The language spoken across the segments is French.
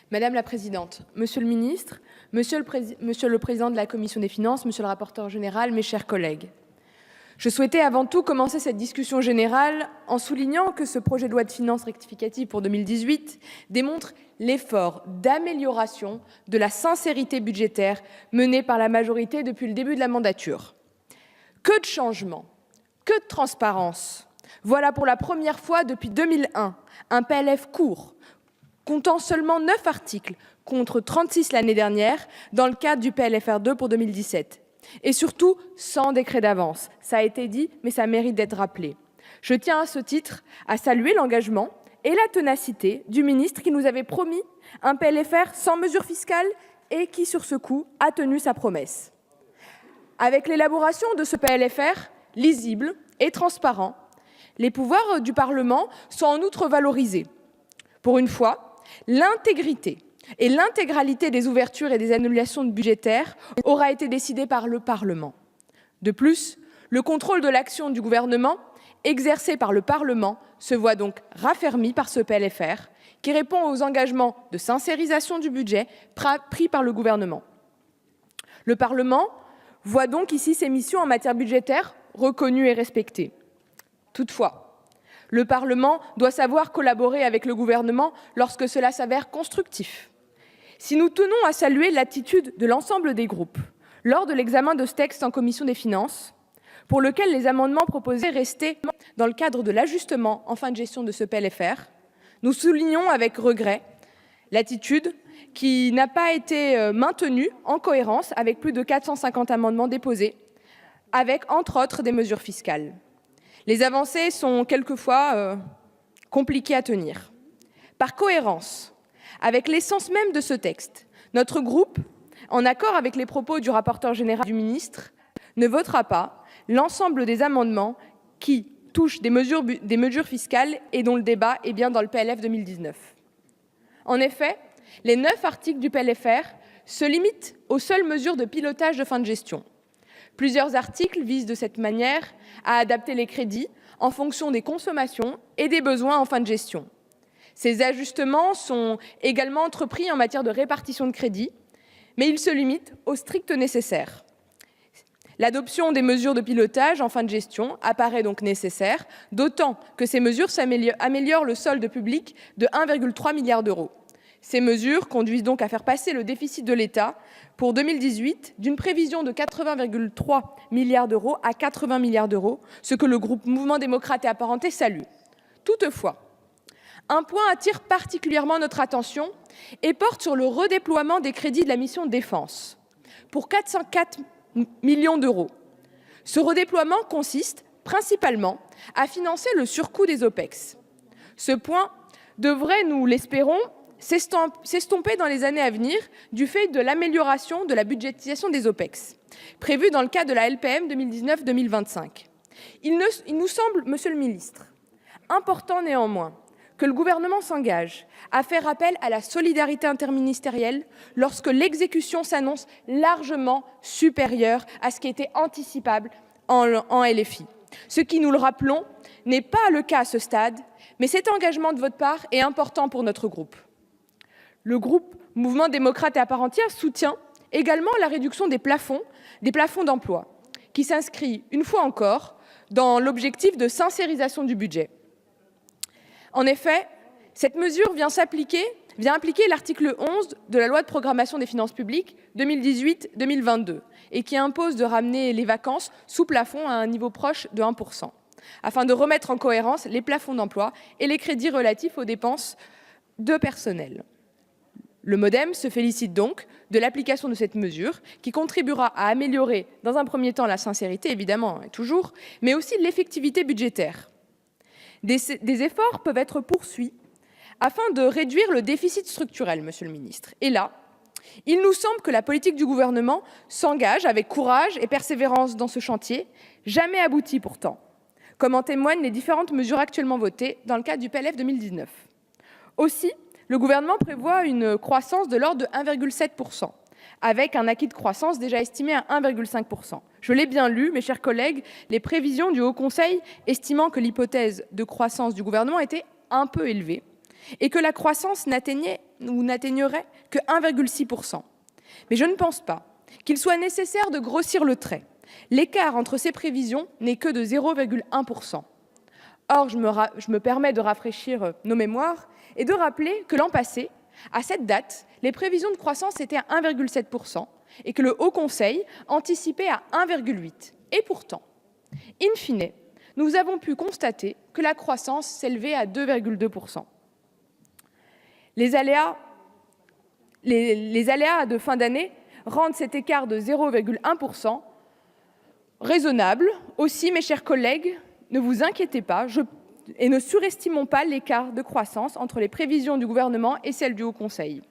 Madame la Présidente, Monsieur le Ministre, Monsieur le Président de la Commission des Finances, Monsieur le Rapporteur général, mes chers collègues. Je souhaitais avant tout commencer cette discussion générale en soulignant que ce projet de loi de finances rectificative pour 2018 démontre l'effort d'amélioration de la sincérité budgétaire mené par la majorité depuis le début de la mandature. Que de changements, que de transparence. Voilà pour la première fois depuis 2001 un PLF court, comptant seulement 9 articles contre 36 l'année dernière dans le cadre du PLFR 2 pour 2017. Et surtout, sans décret d'avance. Ça a été dit, mais ça mérite d'être rappelé. Je tiens à ce titre à saluer l'engagement et la ténacité du ministre qui nous avait promis un PLFR sans mesures fiscales et qui, sur ce coup, a tenu sa promesse. Avec l'élaboration de ce PLFR, lisible et transparent, les pouvoirs du Parlement sont en outre valorisés. Pour une fois, l'intégrité et l'intégralité des ouvertures et des annulations budgétaires aura été décidée par le Parlement. De plus, le contrôle de l'action du gouvernement exercé par le Parlement se voit donc raffermi par ce PLFR qui répond aux engagements de sincérisation du budget pris par le gouvernement. Le Parlement voit donc ici ses missions en matière budgétaire reconnues et respectées. Toutefois, le Parlement doit savoir collaborer avec le gouvernement lorsque cela s'avère constructif. Si nous tenons à saluer l'attitude de l'ensemble des groupes lors de l'examen de ce texte en commission des finances, pour lequel les amendements proposés restaient dans le cadre de l'ajustement en fin de gestion de ce PLFR, nous soulignons avec regret l'attitude qui n'a pas été maintenue en cohérence avec plus de 450 amendements déposés, avec entre autres des mesures fiscales. Les avancées sont quelquefois compliquées à tenir. Par cohérence, avec l'essence même de ce texte, notre groupe, en accord avec les propos du rapporteur général du ministre, ne votera pas l'ensemble des amendements qui touchent des mesures fiscales et dont le débat est bien dans le PLF 2019. En effet, les 9 articles du PLFR se limitent aux seules mesures de pilotage de fin de gestion. Plusieurs articles visent de cette manière à adapter les crédits en fonction des consommations et des besoins en fin de gestion. Ces ajustements sont également entrepris en matière de répartition de crédits, mais ils se limitent au strict nécessaire. L'adoption des mesures de pilotage en fin de gestion apparaît donc nécessaire, d'autant que ces mesures améliorent le solde public de 1,3 milliard d'euros. Ces mesures conduisent donc à faire passer le déficit de l'État pour 2018 d'une prévision de 80,3 milliards d'euros à 80 milliards d'euros, ce que le groupe Mouvement démocrate et apparenté salue. Toutefois, un point attire particulièrement notre attention et porte sur le redéploiement des crédits de la mission Défense pour 404 millions d'euros. Ce redéploiement consiste principalement à financer le surcoût des OPEX. Ce point devrait, nous l'espérons, s'estomper dans les années à venir du fait de l'amélioration de la budgétisation des OPEX, prévue dans le cadre de la LPM 2019-2025. Il nous semble, Monsieur le Ministre, important néanmoins que le gouvernement s'engage à faire appel à la solidarité interministérielle lorsque l'exécution s'annonce largement supérieure à ce qui était anticipable en LFI. Ce qui, nous le rappelons, n'est pas le cas à ce stade, mais cet engagement de votre part est important pour notre groupe. Le groupe Mouvement démocrate et à part entière soutient également la réduction des plafonds d'emploi, qui s'inscrit une fois encore dans l'objectif de sincérisation du budget. En effet, cette mesure vient appliquer l'article 11 de la loi de programmation des finances publiques 2018-2022 et qui impose de ramener les vacances sous plafond à un niveau proche de 1%, afin de remettre en cohérence les plafonds d'emploi et les crédits relatifs aux dépenses de personnel. Le MoDem se félicite donc de l'application de cette mesure qui contribuera à améliorer dans un premier temps la sincérité, évidemment, et toujours, mais aussi l'effectivité budgétaire. Des efforts peuvent être poursuivis afin de réduire le déficit structurel, Monsieur le Ministre. Et là, il nous semble que la politique du gouvernement s'engage avec courage et persévérance dans ce chantier, jamais abouti pourtant, comme en témoignent les différentes mesures actuellement votées dans le cadre du PLF 2019. Aussi, le gouvernement prévoit une croissance de l'ordre de 1,7%, avec un acquis de croissance déjà estimé à 1,5%. Je l'ai bien lu, mes chers collègues, les prévisions du Haut Conseil estimant que l'hypothèse de croissance du gouvernement était un peu élevée et que la croissance n'atteignait nous n'atteignerait que 1,6 %. Mais je ne pense pas qu'il soit nécessaire de grossir le trait. L'écart entre ces prévisions n'est que de 0,1 %. Or, je me permets de rafraîchir nos mémoires et de rappeler que l'an passé, à cette date, les prévisions de croissance étaient à 1,7 % et que le Haut Conseil anticipait à 1,8 %. Et pourtant, in fine, nous avons pu constater que la croissance s'élevait à 2,2 %. Les aléas de fin d'année rendent cet écart de 0,1 % raisonnable. Aussi, mes chers collègues, ne vous inquiétez pas et ne surestimons pas l'écart de croissance entre les prévisions du Gouvernement et celles du Haut Conseil.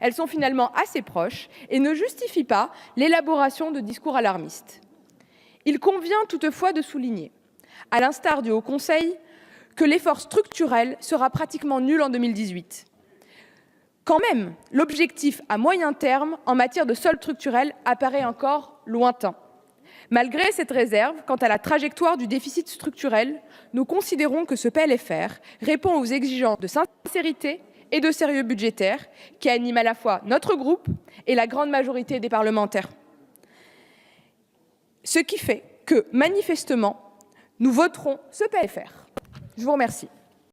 Elles sont finalement assez proches et ne justifient pas l'élaboration de discours alarmistes. Il convient toutefois de souligner, à l'instar du Haut Conseil, que l'effort structurel sera pratiquement nul en 2018. Quand même, l'objectif à moyen terme en matière de solde structurel apparaît encore lointain. Malgré cette réserve quant à la trajectoire du déficit structurel, nous considérons que ce PLFR répond aux exigences de sincérité et de sérieux budgétaire qui animent à la fois notre groupe et la grande majorité des parlementaires. Ce qui fait que, manifestement, nous voterons ce PLFR. Je vous remercie.